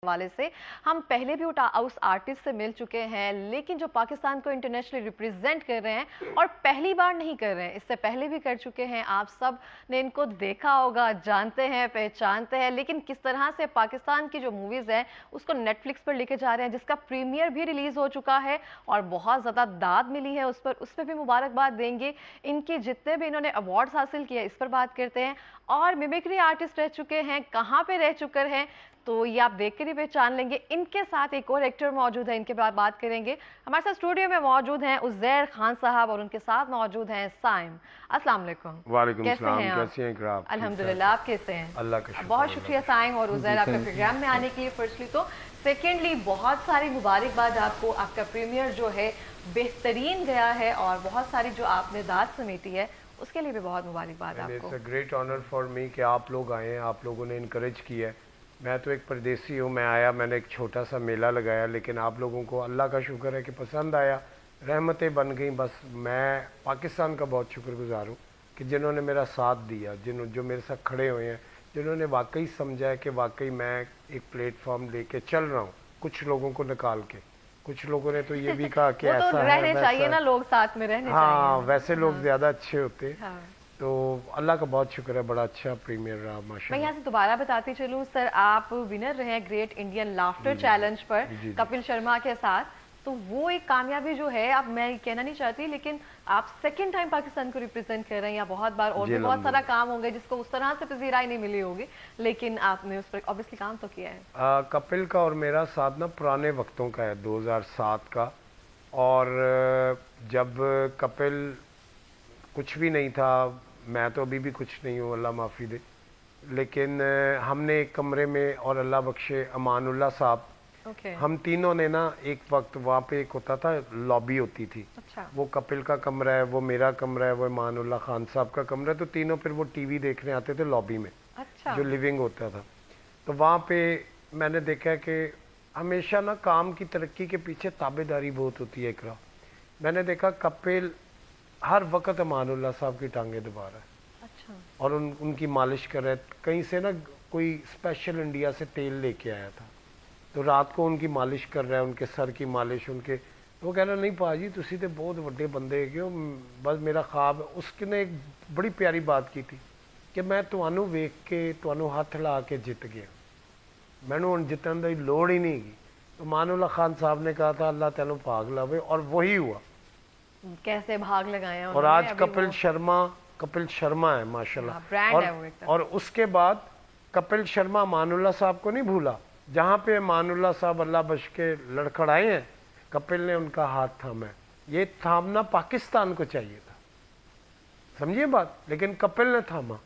हवाले से हम पहले भी उस आर्टिस्ट से मिल चुके हैं, लेकिन जो पाकिस्तान को इंटरनेशनली रिप्रेजेंट कर रहे हैं और पहली बार नहीं कर रहे हैं, इससे पहले भी कर चुके हैं। आप सब ने इनको देखा होगा, जानते हैं, पहचानते हैं। लेकिन किस तरह से पाकिस्तान की जो मूवीज हैं उसको नेटफ्लिक्स पर लेके जा रहे हैं, जिसका प्रीमियर भी रिलीज हो चुका है और बहुत ज्यादा दाद मिली है उस पर भी मुबारकबाद देंगे। इनके जितने भी इन्होंने अवार्ड्स हासिल किए इस पर बात करते हैं। और मिमिक्री आर्टिस्ट रह चुके हैं, कहाँ पे रह चुके हैं तो ये आप देख कर ही पहचान लेंगे। इनके साथ एक और एक्टर मौजूद है, इनके बाद बात करेंगे। हमारे साथ स्टूडियो में मौजूद हैं उज़ैर खान साहब और उनके साथ मौजूद हैं साइम। अस्सलाम वालेकुम। वालेकुम सलाम, कैसे हैं आप? अल्हम्दुलिल्लाह, आप कैसे हैं? अल्लाह का शुक्र। बहुत शुक्रिया साइम और उज़ैर आपके प्रोग्राम में आने के लिए फर्स्टली तो। सेकेंडली बहुत सारी मुबारकबाद आपको, आपका प्रीमियर जो है बेहतरीन गया है और बहुत सारी जो आपने दाद समेटी है उसके लिए भी बहुत मुबारकबाद आपको। It's a great honour for me कि आप लोग आए हैं, आप लोगों ने इनकरेज किया है। मैं तो एक परदेसी हूँ, मैं आया, मैंने एक छोटा सा मेला लगाया, लेकिन आप लोगों को अल्लाह का शुक्र है कि पसंद आया, रहमतें बन गई। बस मैं पाकिस्तान का बहुत शुक्रगुजार हूँ कि जिन्होंने मेरा साथ दिया, जो मेरे साथ खड़े हुए हैं, जिन्होंने वाकई समझा है कि वाकई मैं एक प्लेटफॉर्म लेके चल रहा हूँ, कुछ लोगों को निकाल के। कुछ लोगों ने तो ये भी कहा कि ऐसा तो रहने चाहिए ना, लोग साथ में रहने चाहिए। हाँ, वैसे लोग ज्यादा अच्छे होते। हाँ। तो अल्लाह का बहुत शुक्र है, बड़ा अच्छा प्रीमियर रहा माशाल्लाह। मैं यहाँ से दोबारा बताती चलूँ सर, आप विनर रहे हैं ग्रेट इंडियन लाफ्टर चैलेंज पर कपिल शर्मा के साथ। तो वो एक कामयाबी जो है, अब मैं कहना नहीं चाहती, लेकिन आप सेकंड टाइम पाकिस्तान को रिप्रेजेंट कर रहे हैं, या बहुत बार और भी बहुत सारा काम होंगे जिसको उस तरह से पजीराई नहीं मिली होगी, लेकिन आपने उस पर ऑब्वियसली काम तो किया है। कपिल का और मेरा साथ ना पुराने वक्तों का है, 2007 का। और जब कपिल कुछ भी नहीं था, मैं तो अभी भी कुछ नहीं हूँ, अल्लाह माफ़ी दे, लेकिन हमने एक कमरे में, और अल्लाह बख्शे अमानुल्लाह साहब, हम तीनों ने ना एक वक्त वहाँ पे एक होता था, लॉबी होती थी। अच्छा। वो कपिल का कमरा है, वो मेरा कमरा है, वो अमानुल्लाह खान साहब का कमरा है। तो तीनों फिर वो टीवी देखने आते थे लॉबी में। अच्छा। जो लिविंग होता था, तो वहाँ पे मैंने देखा कि हमेशा ना काम की तरक्की के पीछे ताबेदारी बहुत होती है इकरा। मैंने देखा कपिल हर वक्त अमानुल्लाह साहब की टांगे दबा रहा है। अच्छा। और उनकी मालिश कर रहा है। कहीं से ना कोई स्पेशल इंडिया से तेल लेके आया था, तो रात को उनकी मालिश कर रहा है, उनके सर की मालिश। उनके वो कह रहा नहीं भाजी तुसी तो बहुत बड़े बंदे क्यों, बस मेरा ख्वाब है। उसने एक बड़ी प्यारी बात की थी कि मैं तुहानू वेख के, तुहानू हाथ ला के जित गया, मैनू हुण जितन की लोड़ ही नहीं की। तो अमानुल्लाह खान साहब ने कहा था अल्लाह तेनू भाग लावे, और वही हुआ। कैसे भाग लगाए। और आज कपिल शर्मा है माशाल्लाह। और उसके बाद कपिल शर्मा अमानुल्लाह साहब को नहीं भूला। जहाँ पे अमानुल्लाह साहब अल्लाह बख्श के लड़खड़ाए हैं, कपिल ने उनका हाथ थामा है। ये थामना पाकिस्तान को चाहिए था, समझिए बात, लेकिन कपिल ने थामा।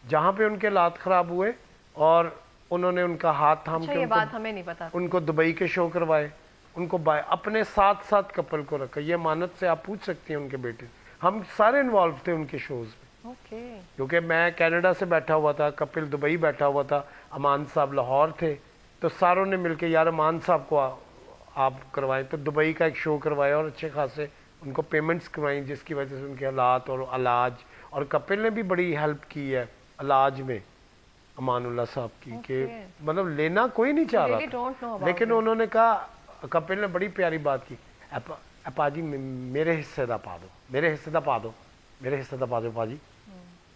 जहाँ पे उनके हालात खराब हुए और उन्होंने उनका हाथ थाम के, ये बात हमें नहीं पता, उनको दुबई के शो करवाए, उनको अपने साथ साथ कपिल को रखा। ये मानत से आप पूछ सकती हैं उनके बेटे, हम सारे इन्वॉल्व थे उनके शोज में। क्योंकि मैं कनाडा से बैठा हुआ था, कपिल दुबई बैठा हुआ था, अमान साहब लाहौर थे, तो सारों ने मिलकर यार अमान साहब को आप करवाएं। तो दुबई का एक शो करवाया और अच्छे खासे उनको पेमेंट्स करवाई, जिसकी वजह से उनके हालात और इलाज, और कपिल ने भी बड़ी हेल्प की है इलाज में अमानुल्लाह साहब की। कि मतलब लेना कोई नहीं चाह रहा था, लेकिन उन्होंने कहा, कपिल ने बड़ी प्यारी बात की, पाजी मेरे हिस्से का पा दो, मेरे हिस्से का पा दो, मेरे हिस्से का पा दो पाजी,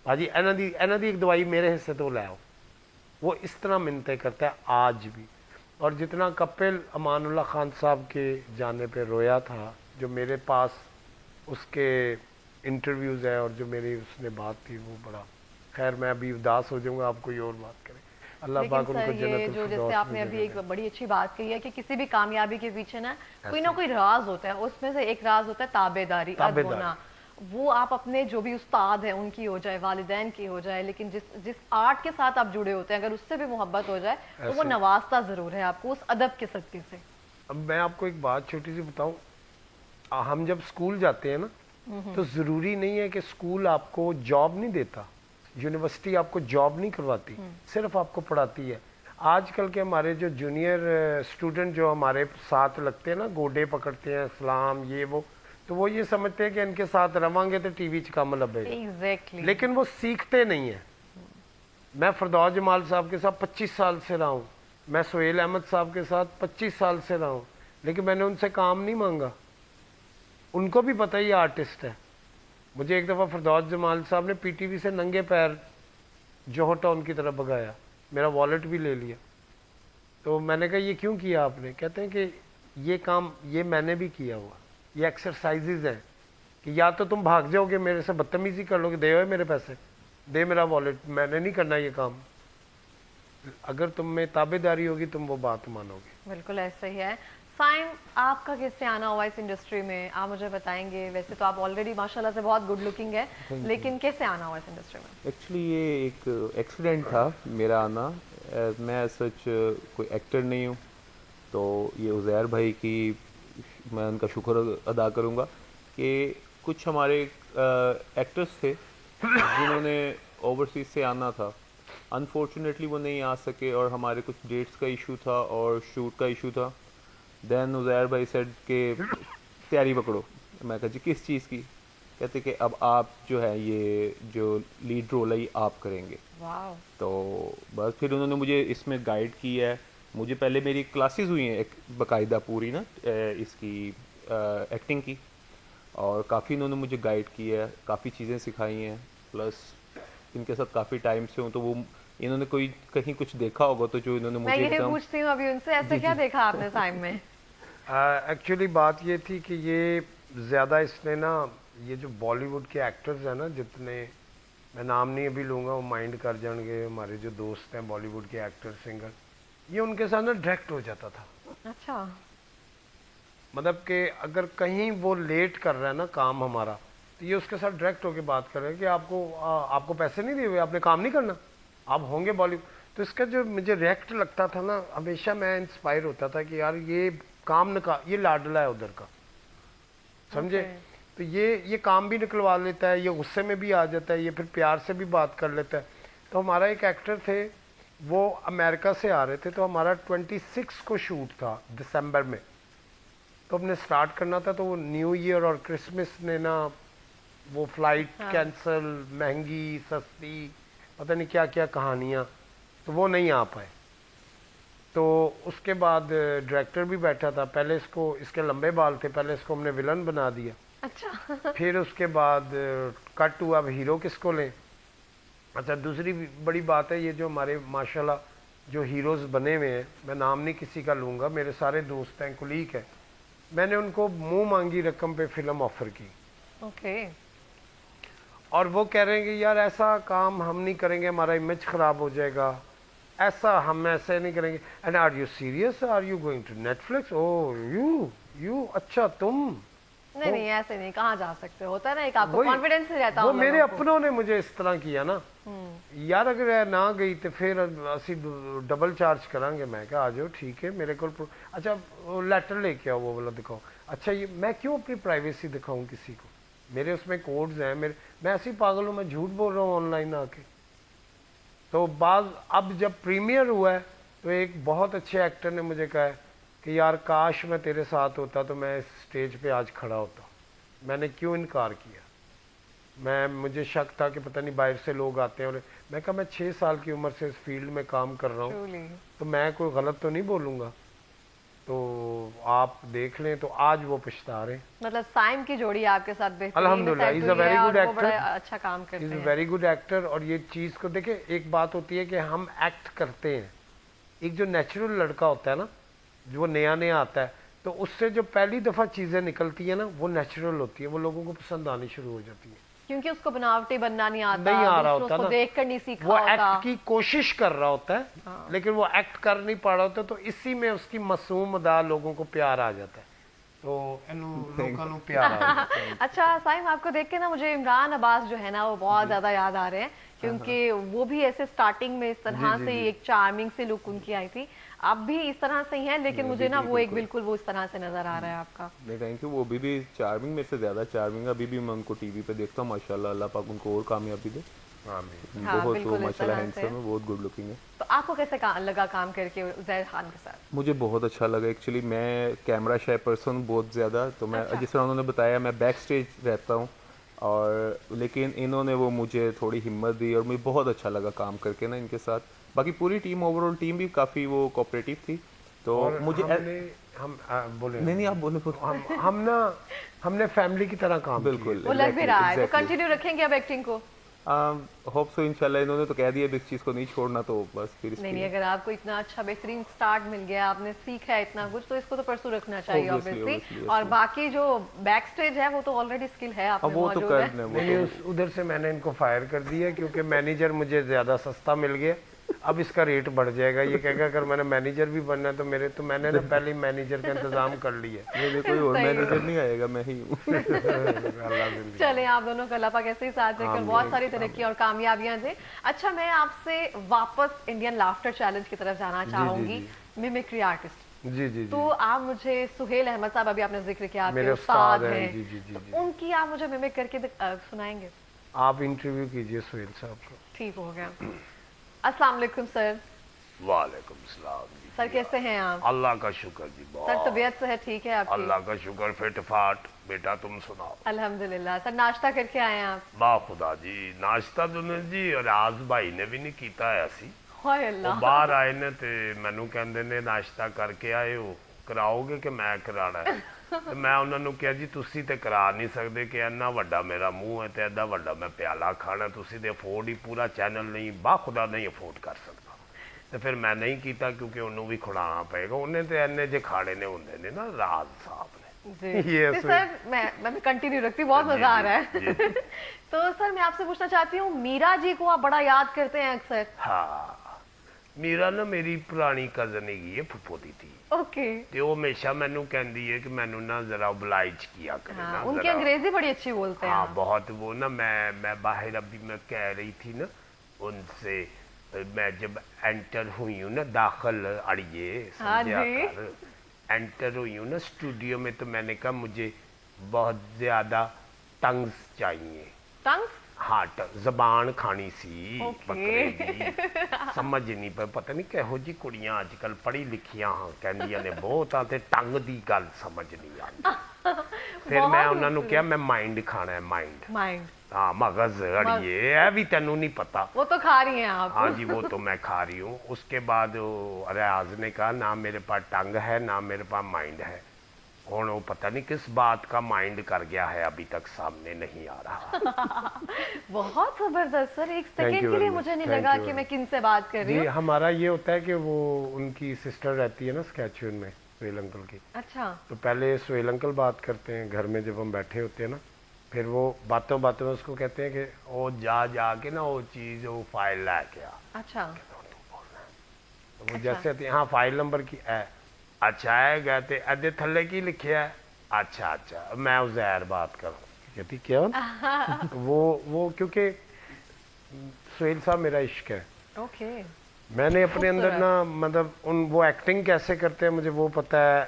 पाजी इन्हों की एक दवाई मेरे हिस्से तो लै आओ। वो इस तरह मिन्नतें करता है आज भी। और जितना कपिल अमानुल्लाह खान साहब के जाने पे रोया था, जो मेरे पास उसके इंटरव्यूज़ है और जो मेरी उसने बात थी, वो बड़ा, खैर मैं अभी उदास हो जाऊंगा, आप कोई और बात करें। अल्लाह पाक उनको जन्नत जो जैसे आपने अभी एक बड़ी अच्छी बात कही है कि किसी भी कामयाबी के पीछे ना कोई राज होता है, उसमें से एक राज होता है ताबेदारी, अदबोना। वो आप अपने जो भी उस्ताद है उनकी हो जाए, वालिदैन की हो जाए, लेकिन जिस आर्ट के साथ आप जुड़े होते हैं, अगर उससे भी मोहब्बत हो जाए तो वो नवाजता जरूर है आपको उस अदब के सदके से। अब मैं आपको एक बात छोटी सी बताऊं, हम जब स्कूल जाते हैं ना, तो जरूरी नहीं है कि स्कूल आपको जॉब नहीं देता, यूनिवर्सिटी आपको जॉब नहीं करवाती, सिर्फ आपको पढ़ाती है। आजकल के हमारे जो जूनियर स्टूडेंट जो हमारे साथ लगते हैं ना, गोडे पकड़ते हैं, सलाम ये वो, तो वो ये समझते हैं कि इनके साथ रवांगे तो टीवी च कम लभेगा। लेकिन वो सीखते नहीं है। मैं फरदौस जमाल साहब के साथ 25 साल से रहा हूँ, मैं सोहेल अहमद साहब के साथ 25 साल से रहा हूँ, लेकिन मैंने उनसे काम नहीं मांगा। उनको भी पता ही आर्टिस्ट है। मुझे एक दफ़ा फरदौस जमाल साहब ने पीटीवी से नंगे पैर जोहर टाउन की तरफ भगाया, मेरा वॉलेट भी ले लिया। तो मैंने कहा ये क्यों किया आपने? कहते हैं कि ये काम ये मैंने भी किया हुआ, ये एक्सरसाइजेज हैं कि या तो तुम भाग जाओगे, मेरे से बदतमीजी कर लोगे, दे मेरे पैसे, दे मेरा वॉलेट, मैंने नहीं करना ये काम। अगर तुम में ताबेदारी होगी तुम वो बात मानोगे। बिल्कुल ऐसा ही है। साइम, आपका कैसे आना हुआ इस इंडस्ट्री में, आप मुझे बताएंगे? वैसे तो आप ऑलरेडी माशाल्लाह से बहुत गुड लुकिंग है, लेकिन कैसे आना हुआ इस इंडस्ट्री में? एक्चुअली ये एक एक्सीडेंट था मेरा आना। मैं सच कोई एक्टर नहीं हूँ, तो ये उज़ैर भाई की मैं उनका शुक्र अदा करूँगा कि कुछ हमारे एक्टर्स थे जिन्होंने ओवरसीज से आना था। अनफॉर्चुनेटली वो नहीं आ सके और हमारे कुछ डेट्स का इशू था और शूट का इशू था। देन उज़ैर भाई सेड के तैयारी पकड़ो। मैं कहा जी किस चीज़ की? कहते कि अब आप जो है ये जो लीड रोल है ये आप करेंगे। वाह। तो बस फिर उन्होंने मुझे इसमें गाइड किया है। मुझे पहले मेरी क्लासेस हुई हैं एक बाकायदा पूरी ना इसकी एक्टिंग की, और काफ़ी इन्होंने मुझे गाइड किया है, काफ़ी चीज़ें सिखाई हैं। प्लस इनके साथ काफ़ी टाइम से हूँ, तो वो इन्होंने कोई कहीं कुछ देखा होगा तो जो इन्होंने मैं मुझे यही पूछती हूँ अभी उनसे, ऐसा क्या देखा आपने साइम में? एक्चुअली बात ये थी कि ये ज़्यादा इसने ना, ये जो बॉलीवुड के एक्टर्स हैं ना, जितने, मैं नाम नहीं अभी लूँगा, वो माइंड कर जाएंगे, हमारे जो दोस्त हैं बॉलीवुड के एक्टर सिंगर, ये उनके साथ ना डायरेक्ट हो जाता था। अच्छा। मतलब कि अगर कहीं वो लेट कर रहा है ना काम हमारा, तो ये उसके साथ डायरेक्ट होकर बात कर रहे हैं कि आपको पैसे नहीं दिए हुए, आपने काम नहीं करना, आप होंगे बॉलीवुड। तो इसका जो मुझे रिएक्ट लगता था ना, हमेशा मैं इंस्पायर होता था कि यार ये काम ये लाडला है उधर का, समझे? तो ये काम भी निकलवा लेता है, ये गुस्से में भी आ जाता है, ये फिर प्यार से भी बात कर लेता है। तो हमारा एक एक्टर थे, वो अमेरिका से आ रहे थे, तो हमारा 26 को शूट था दिसंबर में, तो हमने स्टार्ट करना था। तो वो न्यू ईयर और क्रिसमस ने ना वो फ्लाइट कैंसिल, महंगी सस्ती, पता नहीं क्या क्या कहानियाँ, तो वो नहीं आ पाए। तो उसके बाद डायरेक्टर भी बैठा था, पहले इसके लंबे बाल थे, पहले इसको हमने विलन बना दिया। अच्छा। फिर उसके बाद कट हुआ, अब हीरो किसको लें। अच्छा, दूसरी बड़ी बात है, ये जो हमारे माशाल्लाह जो हीरोज़ बने हुए हैं, मैं नाम नहीं किसी का लूँगा, मेरे सारे दोस्त हैं, कुलीग हैं, मैंने उनको मुंह मांगी रकम पे फिल्म ऑफर की। ओके। और वो कह रहे हैं कि यार ऐसा काम हम नहीं करेंगे, हमारा इमेज ख़राब हो जाएगा, ऐसा हम ऐसे नहीं करेंगे। And are you serious, are you going to Netflix? Oh you अच्छा तुम नहीं ऐसे नहीं, कहाँ जा सकते, होता है ना एक आपको कॉन्फिडेंस नहीं रहता। वो मेरे अपनों ने मुझे इस तरह किया ना, यार अगर ना गई तो फिर असी डबल चार्ज करांगे। मैं क्या, आ जाओ ठीक है मेरे को, अच्छा लेटर लेके आओ, वो वाला दिखाओ। अच्छा ये मैं क्यों अपनी प्राइवेसी दिखाऊं किसी को, मेरे उसमें कोड्स हैं, मैं ऐसे ही पागल हूँ, मैं झूठ बोल रहा हूँ ऑनलाइन आके। तो अब जब प्रीमियर हुआ है, तो एक बहुत अच्छे एक्टर ने मुझे कहा है कि यार काश मैं तेरे साथ होता तो मैं इस स्टेज पे आज खड़ा होता। मैंने क्यों इनकार किया? मुझे शक था कि पता नहीं बाहर से लोग आते हैं, और मैं कहा मैं 6 साल की उम्र से इस फील्ड में काम कर रहा हूँ, तो मैं कोई गलत तो नहीं बोलूँगा। तो आप देख लें, तो आज वो पछता रहे। मतलब साइम की जोड़ी आपके साथ बेहतरीन अल्हम्दुलिल्लाह, is a very good actor, अच्छा काम करते हैं, is a very good actor. और ये चीज़ को देखे, एक बात होती है कि हम एक्ट करते हैं, एक जो नेचुरल लड़का होता है ना, जो नया नया आता है, तो उससे जो पहली दफ़ा चीज़ें निकलती है ना, वो नेचुरल होती है, वो लोगों को पसंद आनी शुरू हो जाती है, क्योंकि उसको बनावटी बनना नहीं आता, नहीं आ रहा होता ना, देख कर नहीं सीखा वो होता, एक्ट की कोशिश कर रहा होता है। हाँ। लेकिन वो एक्ट कर नहीं पा रहा होता, तो इसी में उसकी मासूम अदा लोगों को प्यार आ जाता है, तो लोगों को प्यार आ जाता है। अच्छा साइम, आपको देख के ना मुझे इमरान अब्बास जो है ना वो बहुत ज्यादा याद आ रहे हैं, क्योंकि वो भी ऐसे स्टार्टिंग में इस तरह से एक चार्मिंग सी लुक उनकी आई थी, आप भी इस तरह से ही हैं, लेकिन मुझे ना वो एक बिल्कुल वो इस तरह से नजर आ रहा है आपका। नहीं, थैंक यू। वो भी चार्मिंग, मेरे से ज्यादा चार्मिंग। अभी भी मैं उनको टीवी पे देखता हूँ, माशाल्लाह, अल्लाह पाक उनको और कामयाबी दे। बहुत वो माशाल्लाह हैंडसम है, बहुत गुड लुकिंग है। तो आपको कैसे लगा काम करके उज़ैर खान के साथ? मुझे बहुत अच्छा लगा। एक्चुअली मैं कैमरा शाय पर्सन बहुत ज़्यादा, तो मैं जिस तरह उन्होंने बताया, मैं बैक स्टेज रहता हूँ, और लेकिन इन्होंने वो मुझे थोड़ी हिम्मत दी और मुझे बहुत अच्छा लगा काम करके ना इनके साथ। बाकी पूरी टीम, ओवरऑल टीम भी काफ़ी वो कोऑपरेटिव थी। तो और मुझे बोले नहीं आप बोले हमने फैमिली की तरह काम बिल्कुल वो लग भी रहा है, तो exactly. कंटिन्यू रखेंगे अब एक्टिंग को? होप सो इंशाल्लाह, इन्होंने तो कह दिया इस चीज़ को नहीं छोड़ना, तो बस फिर नहीं नहीं, अगर आपको इतना अच्छा बेहतरीन स्टार्ट मिल गया, आपने सीखा है इतना कुछ, तो इसको तो परसू रखना चाहिए ऑब्वियसली। और बाकी जो बैक स्टेज है वो तो ऑलरेडी स्किल है आप में वो तो मौजूद है। करना नहीं, उधर से मैंने इनको फायर कर दिया क्योंकि मैनेजर मुझे ज्यादा सस्ता मिल गया। अब इसका रेट बढ़ जाएगा, ये कहेगा अगर मैंने मैनेजर भी बनना है तो मैंने ना पहले ही मैनेजर का इंतजाम कर लिया। मेरे कोई और मैनेजर नहीं आएगा, मैं ही हूँ। चले आप दोनों का अल्लाह पाक ऐसे ही साथ देकर बहुत सारी तरक्की और कामयाबियां दे। अच्छा, मैं आपसे वापस इंडियन लाफ्टर चैलेंज की तरफ जाना चाहूंगी, मिमिक्री आर्टिस्ट। जी जी तो आप मुझे सुहेल अहमद साहब, अभी आपने जिक्र किया आपके मेरे उस्ताद हैं, हैं, जी जी जी जी। उनकी आप मुझे मिमिक करके सुनाएंगे? आप इंटरव्यू कीजिए सुहेल साहब को। ठीक हो गया। अस्सलाम वालेकुम सर। वालेकुम सलाम जी। सर कैसे हैं आप? अल्लाह का शुक्र जी, सर बहुत तबीयत से है ठीक है आपकी? अल्लाह का शुक्र, फिट फाट। बेटा तुम सुनाओ। अल्हम्दुलिल्लाह। सर नाश्ता करके आए हैं आप? बा खुदा जी, नाश्ता तो नहीं जी, राज भाई ने भी नहीं कीता है असी। हाय ਉਹ अल्लाह। ਬਾਹਰ ਆਏ ਨੇ ਤੇ ਮੈਨੂੰ ਕਹਿੰਦੇ ਨੇ ਨਾਸ਼ਤਾ ਕਰਕੇ ਆਏ ਹੋ, ਕਰਾਓਗੇ ਕਿ ਮੈਂ ਕਰਾਣਾ ਹੈ? ਤੇ ਮੈਂ ਉਹਨਾਂ ਨੂੰ ਕਿਹਾ ਜੀ ਤੁਸੀਂ ਤੇ ਕਰਾ ਨਹੀਂ ਸਕਦੇ ਕਿ ਇੰਨਾ ਵੱਡਾ ਮੇਰਾ ਮੂੰਹ ਹੈ ਤੇ ਐਡਾ ਵੱਡਾ ਮੈਂ ਪਿਆਲਾ ਖਾਣਾ, ਤੁਸੀਂ ਤੇ ਅਫੋਰਡ ਹੀ ਪੂਰਾ ਚੈਨਲ ਨਹੀਂ, ਬਾ ਖੁਦਾ ਨਹੀਂ ਅਫੋਰਡ ਕਰ ਸਕਦਾ। ਤੇ ਫਿਰ ਮੈਂ ਨਹੀਂ ਕੀਤਾ ਕਿਉਂਕਿ ਉਹਨੂੰ ਵੀ ਖੁਲਾਣਾ ਪਏਗਾ, ਉਹਨੇ ਤੇ ਇੰਨੇ ਜੇ ਖਾਣੇ ਨੇ ਹੁੰਦੇ ਨੇ ना राज साहब ने। जी Yes, तो सर मैं कंटिन्यू रखती हूँ, बहुत मजा आ रहा है। तो सर मैं आपसे पूछना चाहती हूँ, मीरा जी को आप बड़ा याद करते हैं अक्सर? हाँ, मीरा ना मेरी पुरानी कजन हैगी है, फुफो दी थी। ओके। ਤੇ ਉਹ ਹਮੇਸ਼ਾ ਮੈਨੂੰ ਕਹਿੰਦੀ ਹੈ ਕਿ ਮੈਨੂੰ ਨਾ ਜ਼ਰਾ oblige किया करे हाँ, ना उनकी जरा। अंग्रेजी बड़ी अच्छी बोलते हैं हाँ आप। बहुत, वो ना मैं बाहर अभी मैं कह रही थी ना उनसे, मैं जब एंटर हुई हूँ ना, दाखिल अड़िए हाँ समझा जी। कर एंटर हुई हूँ ना स्टूडियो में, तो मैंने कहा मुझे बहुत ज्यादा टंग्स चाहिए। टंग्स? हाँ, जबान खानी सी Okay. बकरे दी, समझ नहीं पर पता नहीं किहो जी कुड़ियां अजकल पढ़ी लिखियां हाँ कहंदियां ने बहुत आ ते टंग दी गल समझ नहीं आती। फिर मैं बहुत उन्होंने खूबसूरत। कहा मैं माइंड खाना है, माइंड। माइंड? हाँ, मगज अड़िए, है भी तेनू नहीं पता। वो तो खा रही हैं आप। हाँ जी, वो तो मैं खा रही हूँ। उसके बाद रियाज ने कहा ना मेरे पास टंग है ना मेरे पास माइंड है। कौन वो पता नहीं किस बात का माइंड कर गया है, अभी तक सामने नहीं आ रहा। बहुत जबरदस्त सर, एक सेकंड you के लिए very मुझे नहीं much. लगा Thank you कि very मैं किन से बात कर रही जी, हूँ। हमारा ये होता है कि वो उनकी सिस्टर रहती है ना स्कैचुअन में, सुहेल अंकल की। अच्छा। तो पहले सुहेल अंकल बात करते हैं घर में जब हम बैठे होते हैं ना, फिर वो बातों बातों में उसको कहते हैं कि वो जा के ना वो चीज वो फाइल ला के आ। अच्छा। तो वो जैसे आती है, हाँ फाइल नंबर की है, अच्छा है कहते अदे थल्ले की लिखे है। अच्छा अच्छा, मैं उजैर बात करूँ। कहती क्या वो क्योंकि सुहेल साहब मेरा इश्क है। ओके। मैंने अपने अंदर खूबसूरत। ना मतलब वो एक्टिंग कैसे करते हैं मुझे वो पता है,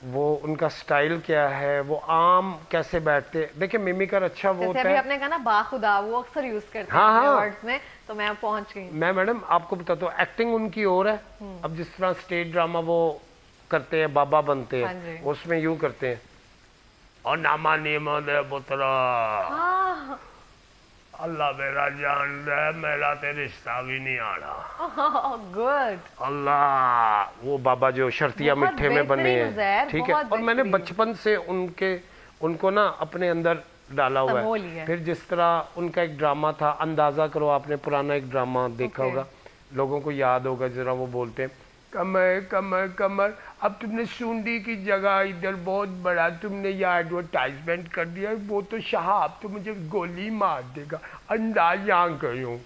वो उनका स्टाइल क्या है, वो आम कैसे बैठते हैं। देखिए मिमिकर अच्छा वो जैसे होता अभी है। आपने कहा ना बाखुदा, वो अक्सर यूज करते हैं हाँ, अपने हाँ। वर्ड्स में, तो मैं पहुंच गई। मैं मैडम आपको बताता हूँ, एक्टिंग उनकी और है। अब जिस तरह स्टेज ड्रामा वो करते हैं, बाबा बनते हाँ जी। हैं, उसमें यूं करते हैं, और नामा नियम दे पुत्रा, हाँ। अल्लाह मेरा जान है, मेरा ते रिश्ता भी नहीं आना। गुड। अल्लाह वो बाबा जो शर्तिया बहुत मिठे में बने बेहतरीन हैं, उज़ैर, ठीक है। बहुत और मैंने बेहतरीन। बचपन से उनको ना अपने अंदर डाला हुआ समो है। लिया है। फिर जिस तरह उनका एक ड्रामा था, अंदाजा करो, आपने पुराना एक ड्रामा देखा Okay. होगा, लोगों को याद होगा, जरा वो बोलते हैं कमर कमर कमर, अब तुमने सुंडी की जगह इधर बहुत बड़ा तुमने यहाँ एडवर्टाइजमेंट कर दिया, वो तो शहाब तो मुझे गोली मार देगा, अंदाज यहाँ गई हूँ।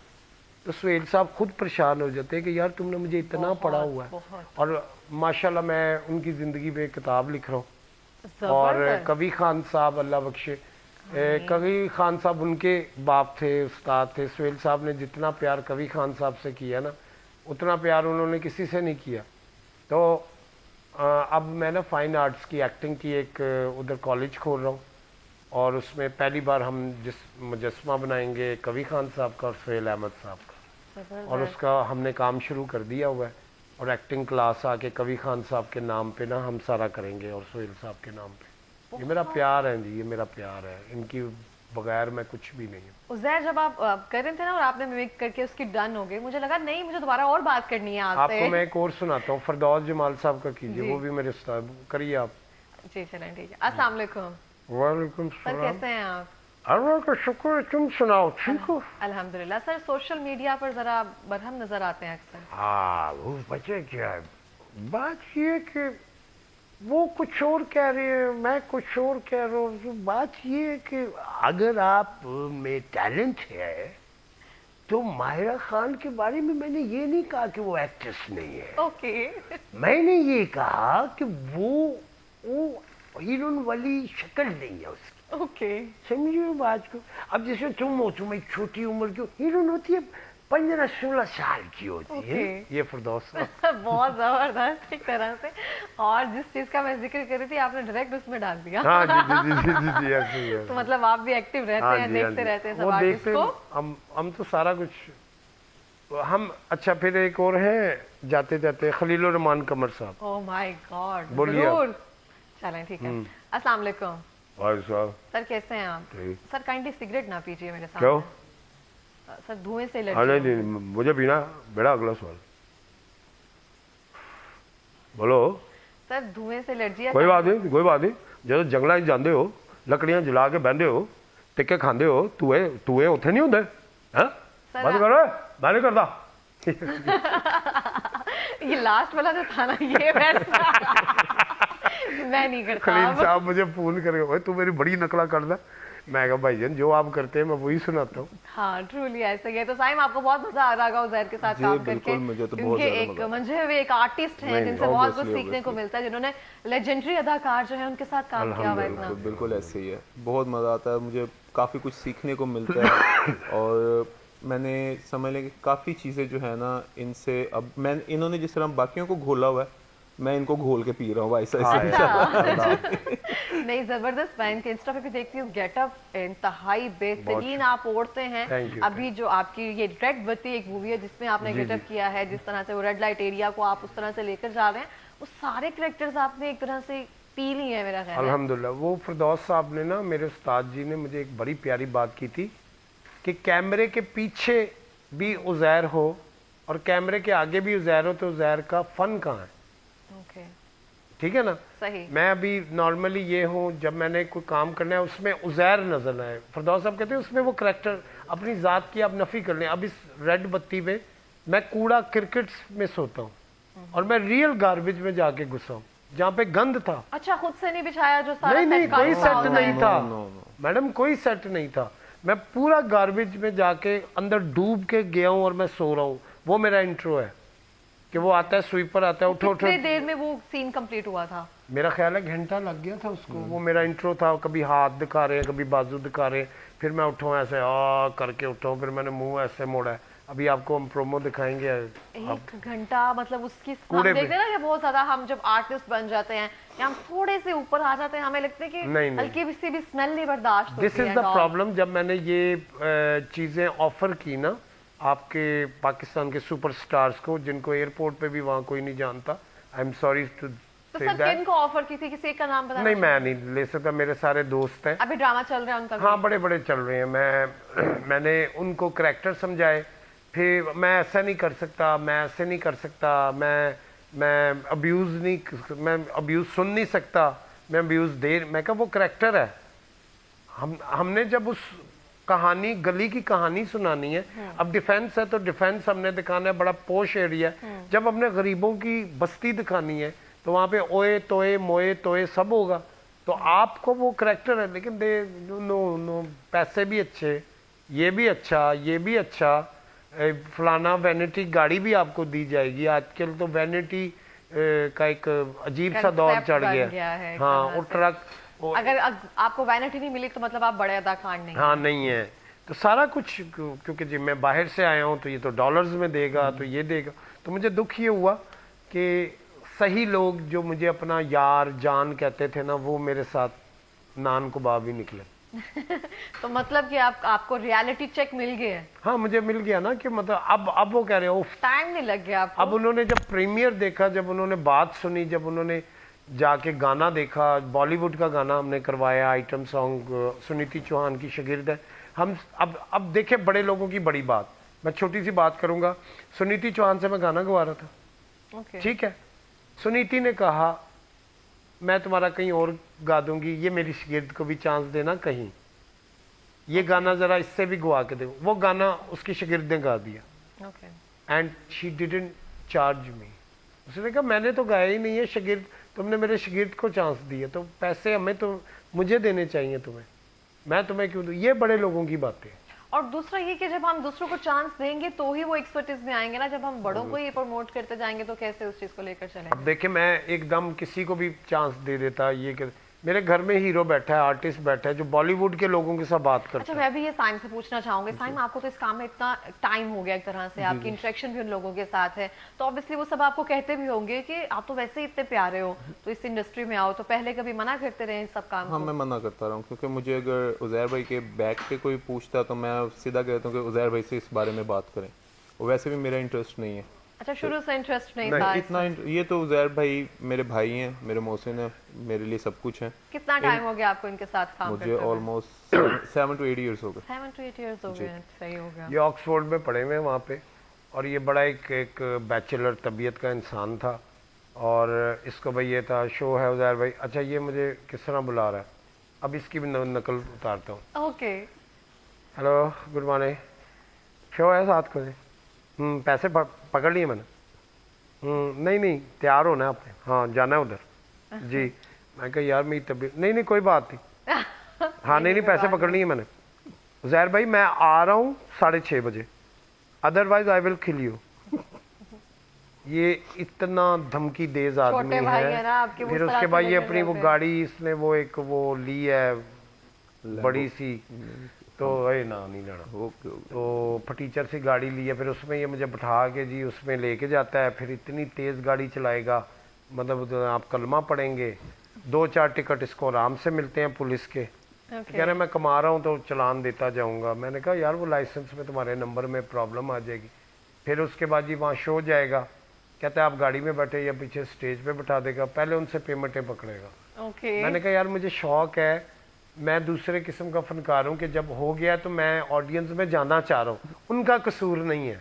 तो सुहेल साहब खुद परेशान हो जाते हैं कि यार तुमने मुझे इतना बहुत, पढ़ा हुआ है। बहुत। और माशाल्लाह मैं उनकी ज़िंदगी पे किताब लिख रहा हूँ। और जबरदस्त। कवि खान साहब अल्लाह बख्शे, कवि खान साहब उनके बाप थे, उस्ताद थे। सुहेल साहब ने जितना प्यार कवि खान साहब से किया ना, उतना प्यार उन्होंने किसी से नहीं किया। तो अब मैं ना फाइन आर्ट्स की एक्टिंग की एक उधर कॉलेज खोल रहा हूँ, और उसमें पहली बार हम जिस मुजस्मा बनाएंगे कवि खान साहब का और सुहेल अहमद साहब का, और उसका हमने काम शुरू कर दिया हुआ है। और एक्टिंग क्लास आके कवि खान साहब के नाम पे ना हम सारा करेंगे, और सुहेल साहब के नाम पे। ये मेरा प्यार है जी, ये मेरा प्यार है। इनकी बगैर मैं कुछ भी नहीं हूँ। उज़ैर जब आप कर रहे थे ना और आपने मिमिक करके उसकी डन हो गई, मुझे लगा नहीं मुझे दोबारा और बात करनी है आपसे। आपको मैं एक और सुनाता हूँ, फरदौस जमाल साहब का कीजिए, जी। वो भी मेरे उस्ताद, करिए आप। जी चलें ठीक है। अस्सलाम वालेकुम वालेकुम सर, सलाम। कैसे हैं आप? अल्लाह का शुक्र है, तुम सुनाओ, ठीक हो? अल्हम्दुलिल्लाह। सर सोशल मीडिया पर जरा बरहम नजर आते हैं अक्सर। हाँ, वो बचे क्या है, बात ये कि वो कुछ और कह रहे हैं, मैं कुछ और कह रहा हूँ। तो बात ये है कि अगर आप में टैलेंट है तो माहिरा खान के बारे में मैंने ये नहीं कहा कि वो एक्ट्रेस नहीं है। ओके। मैंने ये कहा कि वो हीरोइन वाली शक्ल नहीं है उसकी। ओके। समझिए बात को। अब जैसे तुम हो, तुम एक छोटी उम्र की हीरोइन होती है, 15-16 साल की होती है। ये फिरदौस बहुत जबरदस्त एक तरह से। और जिस चीज का मैं जिक्र कर रही थी आपने डायरेक्ट उसमें डाल दिया। हाँ जी जी जी जी जी जी, ऐसे ही है। तो मतलब आप भी एक्टिव रहते हाँ हैं, जी, हाँ देखते जी। रहते हैं सब वो आर्टिस्ट देखते को। हम तो सारा कुछ हम। अच्छा, फिर एक और है जाते जाते, खलीलुर रहमान कमर साहब। ओह माय गॉड, बोलिए आप। जरूर। चलें ठीक है। अस्सलाम वालेकुम भाई साहब, सर, कैसे हैं आप? ठीक। सर काइंडली सिगरेट ना पीजिए मेरे सामने। क्यों? सर धुएं से हाँ, एलर्जी नहीं नहीं, मुझे पीना बेड़ा। अगला सवाल बोलो। सर धुएं से एलर्जी है। कोई बात नहीं, कोई बात नहीं। जो जंगलों च जाते हो, लकड़ियां जला के बहते हो, टिक्के खाते हो, तूए उत्थे नहीं होंगे? हैं? सर, बंद करो, मैं नहीं करता। ये लास्ट वाला जो था ना, ये मैं नहीं करता खलील अब। साहब मुझे फोन करके, ओए तू मेरी बड़ी नकला कर दे। मैं कहा भाईजान, जो आप करते हैं मैं वही सुनाता हूँ। हाँ ट्रूली ऐसा ही है। तो साइम आपको बहुत मजा आ रहा होगा उज़ैर के साथ जी, काम बिल्कुल, करके, मुझे तो बहुत क्योंकि ज़्यादा एक मज़ा आता है। मंझे हुए एक आर्टिस्ट हैं नहीं, जिनसे बहुत कुछ obviously, सीखने को obviously। मिलता है, जिन्होंने लेजेंडरी अदाकार जो है उनके साथ काम किया हुआ है इतना। बिल्कुल बिल्कुल ऐसे ही है, बहुत मज़ा आता है, मुझे काफ़ी कुछ सीखने को मिलता है। और मैंने समझ लें कि काफ़ी चीज़ें जो है ना इनसे, अब मैं इन्होंने जिस तरह बाकियों को घोला हुआ है, मैं इनको घोल के पी रहा हूँ ऐसा नहीं जबरदस्त। मैं इनके इंस्टा पे भी देखती हूँ, गेटअप इंतहाई बेहतरीन आप ओढ़ते हैं। Thank you, अभी जो आपकी ये रेड बत्ती एक मूवी है जिसमें आपने गेटअप किया है, जिस तरह से वो रेड लाइट एरिया को आप उस तरह से लेकर जा रहे हैं, वो सारे कैरेक्टर्स आपने एक तरह से पी ली है मेरा ख्याल है। अल्हम्दुलिल्लाह। वो फिरदौस साहब ने ना, मेरे उस्ताद जी ने मुझे एक बड़ी प्यारी बात की थी कि कैमरे के पीछे भी उज़ैर हो और कैमरे के आगे भी उज़ैर हो, तो उज़ैर का फन कहाँ है? ओके, ठीक है ना? सही। मैं अभी नॉर्मली ये हूँ, जब मैंने कोई काम करना है उसमें उज़ैर नजर आए, फिरदौस साहब कहते हैं उसमें वो करैक्टर अपनी ज़ात की आप नफ़ी कर लें। अब इस रेड बत्ती पे मैं कूड़ा क्रिकेट में सोता हूँ और मैं रियल गार्बेज में जाके घुसा हूँ जहाँ पे गंद था। अच्छा, खुद से नहीं बिछाया जो सारा नहीं नहीं, सेट कोई काम सेट हुआ नहीं है? था नो, नो। मैडम, कोई सेट नहीं था। मैं पूरा गार्बेज में जाके अंदर डूब के गया हूँ और मैं सो रहा हूँ। वो मेरा इंट्रो है कि वो आता है, स्वीपर आता है, उठो उठो। कितने देर में वो सीन कंप्लीट हुआ था? मेरा ख्याल है घंटा लग गया था उसको। वो मेरा इंट्रो था, कभी हाथ दिखा रहे हैं, कभी बाजू दिखा रहे हैं, फिर मैं उठाऊँ ऐसे आ करके उठाऊँ, फिर मैंने मुंह ऐसे मोड़ा है। अभी आपको हम प्रोमो दिखाएंगे। एक घंटा, मतलब उसकी हम कूड़े पे। देखते हैं ना कि बहुत ज्यादा हम जब आर्टिस्ट बन जाते हैं या हम थोड़े से ऊपर आ जाते हैं, हमें लगता है कि नहीं, नहीं। हल्की सी भी स्मेल नहीं बर्दाश्त होती है। This is the problem. जब मैंने ये चीजें ऑफर की ना आपके पाकिस्तान के सुपरस्टार्स को, जिनको एयरपोर्ट पे भी वहाँ कोई नहीं जानता, आई एम सॉरी टू तो से सर किन दैट। को ऑफर की थी? किसी एक का नाम बता? नहीं, मैं नहीं ले सकता, मेरे सारे दोस्त हैं। अभी ड्रामा चल रहा है उनका भी? हाँ, बड़े बड़े चल रहे हैं। मैंने उनको करैक्टर समझाए, फिर मैं ऐसा नहीं कर सकता, मैं ऐसे नहीं कर सकता, मैं अब्यूज सुन नहीं सकता, मैं अब्यूज मैं कहा वो करैक्टर है। हमने जब उस कहानी, गली की कहानी सुनानी है, अब डिफेंस है तो डिफेंस हमने दिखाना है, बड़ा पोश एरिया। जब हमने गरीबों की बस्ती दिखानी है तो वहाँ पे ओए तोए मोए तोए सब होगा। तो आपको वो करैक्टर है, लेकिन दे नो पैसे भी अच्छे, ये भी अच्छा, ये भी अच्छा, फलाना वैनिटी गाड़ी भी आपको दी जाएगी। आजकल तो वैनिटी का एक अजीब सा दौर Concept चढ़ बन गया गया है एक हाँ, तरह और से। ट्रक अगर आपको वैनिटी नहीं मिली तो मतलब आप बड़े अदाकार नहीं हाँ हैं। नहीं है। तो सारा कुछ, क्योंकि जी मैं बाहर से आया हूँ तो ये तो डॉलर्स में देगा, तो ये देगा। तो मुझे दुख ये हुआ कि सही लोग जो मुझे अपना यार जान कहते थे ना, वो मेरे साथ नान कबाब ही निकले। तो मतलब कि आपको रियलिटी चेक मिल गया है? हाँ, मुझे मिल गया ना कि मतलब अब वो कह रहे हो। टाइम नहीं लग गया आपको? अब उन्होंने जब प्रीमियर देखा, जब उन्होंने बात सुनी, जब उन्होंने जाके गाना देखा, बॉलीवुड का गाना हमने करवाया, आइटम सॉन्ग, सुनीति चौहान की शागिर्द है हम। अब देखे बड़े लोगों की बड़ी बात, मैं छोटी सी बात करूंगा। सुनीति चौहान से मैं गाना गवा रहा था, ठीक है, सुनीति ने कहा मैं तुम्हारा कहीं और गा दूंगी, ये मेरी शागिर्द को भी चांस देना कहीं, ये गाना जरा इससे भी गवा के दो। वो गाना उसकी शागिर्द ने गा दिया एंड शी डिडंट चार्ज मी। उसने कहा मैंने तो गाया ही नहीं है, शागिर्द तुमने मेरे शागिर्द को चांस दिए, तो पैसे हमें तो मुझे देने चाहिए, तुम्हें मैं तुम्हें क्यों दूं? ये बड़े लोगों की बातें हैं। और दूसरा ये कि जब हम दूसरों को चांस देंगे तो ही वो एक्सपर्टीज में आएंगे ना, जब हम बड़ों को ही प्रमोट करते जाएंगे तो कैसे उस चीज को लेकर चलेंगे। अब देखिए मैं एकदम किसी को भी चांस दे देता, ये कर, मेरे घर में हीरो बैठा है, आर्टिस्ट बैठा है जो बॉलीवुड के लोगों के साथ बात करता अच्छा है। मैं भी ये साइम से पूछना चाहूंगी, साइम आपको तो इस काम में इतना टाइम हो गया, एक तरह से आपकी इंटरेक्शन भी उन लोगों के साथ है, तो ऑब्वियसली वो सब आपको कहते भी होंगे कि आप तो वैसे ही इतने प्यारे हो तो इस इंडस्ट्री में आओ, तो पहले कभी मना करते रहे इस सब काम हाँ को? मैं मना करता रहा हूँ, क्योंकि मुझे अगर उज़ैर भाई के बैक पे कोई पूछता तो मैं सीधा कहता हूँ कि उज़ैर भाई से इस बारे में बात करें, और वैसे भी मेरा इंटरेस्ट नहीं है। अच्छा शुरू से इंटरेस्ट नहीं था इतना ये तो उज़ैर भाई मेरे भाई हैं, मेरे मोहसिन हैं, मेरे लिए सब कुछ हैं। कितना टाइम हो गया आपको इनके साथ काम करते मुझे हुए? ऑलमोस्ट 7 to 8 years हो गए। 7 to 8 years हो गए, सही हो गया। ये ऑक्सफोर्ड में पढ़े हुए हैं वहाँ पे, और ये बड़ा एक बैचलर तबीयत का इंसान था, और इसको भाई ये था शो है उज़ैर भाई, अच्छा ये मुझे किस तरह बुला रहा है, अब इसकी भी नकल उतारता हूँ। Okay hello good morning, show है 7 बजे, पैसे पकड़ लिए मैंने, नहीं तैयार होना है आपने, हाँ जाना है उधर जी। मैं कहा यार मेरी तबीयत, नहीं कोई बात नहीं, हाँ नहीं पैसे पकड़ लिए मैंने। उज़ैर भाई मैं आ रहा हूँ 6:30 बजे, otherwise I will kill you. ये इतना धमकी देज आदमी है। फिर उसके बाद ये अपनी वो गाड़ी इसने वो एक वो ली है बड़ी सी, तो ना नहीं लेना, तो फटीचर सी गाड़ी ली है, फिर उसमें ये मुझे बैठा के जी उसमें लेके जाता है, फिर इतनी तेज़ गाड़ी चलाएगा, मतलब आप कलमा पढ़ेंगे। 2-4 टिकट इसको आराम से मिलते हैं पुलिस के, कह रहे मैं कमा रहा हूँ तो चलान देता जाऊँगा। मैंने कहा यार वो लाइसेंस में तुम्हारे नंबर में प्रॉब्लम आ जाएगी। फिर उसके बाद जी वहाँ शो जाएगा, कहता है आप गाड़ी में बैठे या पीछे स्टेज पे बैठा देगा, पहले उनसे पेमेंटें पकड़ेगा। मैंने कहा यार मुझे शौक है, मैं दूसरे किस्म का फनकार हूँ कि जब हो गया तो मैं ऑडियंस में जाना चाह रहा हूँ, उनका कसूर नहीं है,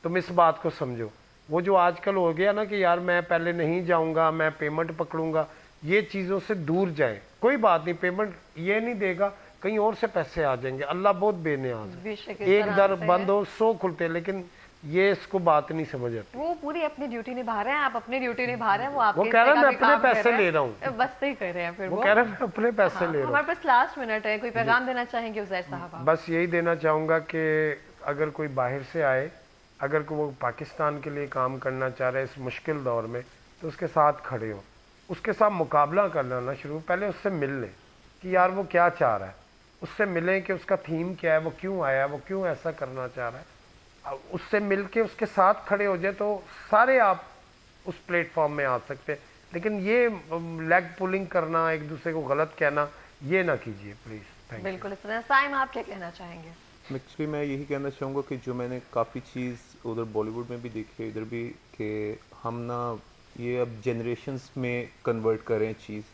तुम इस बात को समझो। वो जो आजकल हो गया ना कि यार मैं पहले नहीं जाऊँगा, मैं पेमेंट पकड़ूंगा, ये चीज़ों से दूर जाए। कोई बात नहीं, पेमेंट ये नहीं देगा, कहीं और से पैसे आ जाएंगे, अल्लाह बहुत बेनियाज है। एक दर बंद हो 100 खुलते, लेकिन ये इसको बात नहीं समझ आती। वो पूरी अपनी ड्यूटी निभा रहे हैं, आप अपनी ड्यूटी निभा रहे हैं, वो आपके वो कह रहा है मैं अपने पैसे ले रहा हूँ, बस सही कर रहे हैं। फिर वो कह रहा है मैं अपने पैसे ले रहा हूँ। हमारे पास लास्ट मिनट है, कोई पैगाम देना चाहेंगे उज़ैर साहब? बस यही देना चाहूँगा कि अगर कोई बाहर से आए, अगर वो पाकिस्तान के लिए काम करना चाह रहा है इस मुश्किल दौर में, तो उसके साथ खड़े हो, उसके साथ मुकाबला करना ना शुरू, पहले उससे मिल लें कि यार वो क्या चाह रहा है, उससे मिलें कि उसका थीम क्या है, वो क्यों आया है, वो क्यों ऐसा करना चाह रहा है, उससे मिल के उसके साथ खड़े हो जाए तो सारे आप उस प्लेटफॉर्म में आ सकते हैं। लेकिन ये लेग पुलिंग करना, एक दूसरे को गलत कहना, ये ना कीजिए प्लीज़। बिल्कुल इस तरह। साइम आप क्या कहना चाहेंगे? एक्चुअली मैं यही कहना चाहूँगा कि जो मैंने काफ़ी चीज़ उधर बॉलीवुड में भी देखी है, इधर भी, कि हम ना ये अब जनरेशन्स में कन्वर्ट करें चीज़,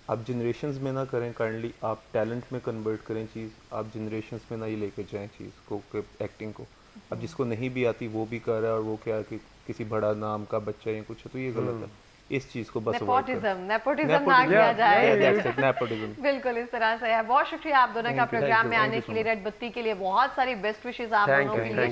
आप जनरेशन्स में ना करें काइंडली, आप टैलेंट में कन्वर्ट करें चीज़, आप जनरेशन्स में ना ये लेके जाएं चीज़ को, एक्टिंग को। अब जिसको नहीं भी आती वो भी कर रहा है, और वो क्या कि किसी बड़ा नाम का बच्चा या कुछ है, तो ये गलत है। इस चीज को बस नेपोटिज्म ना किया जाए। नेपोटिज्म बिल्कुल इस तरह से है। बहुत शुक्रिया आप दोनों का प्रोग्राम में आने के लिए, रेड बत्ती के लिए बहुत सारी बेस्ट विशेष आप दोनों के लिए।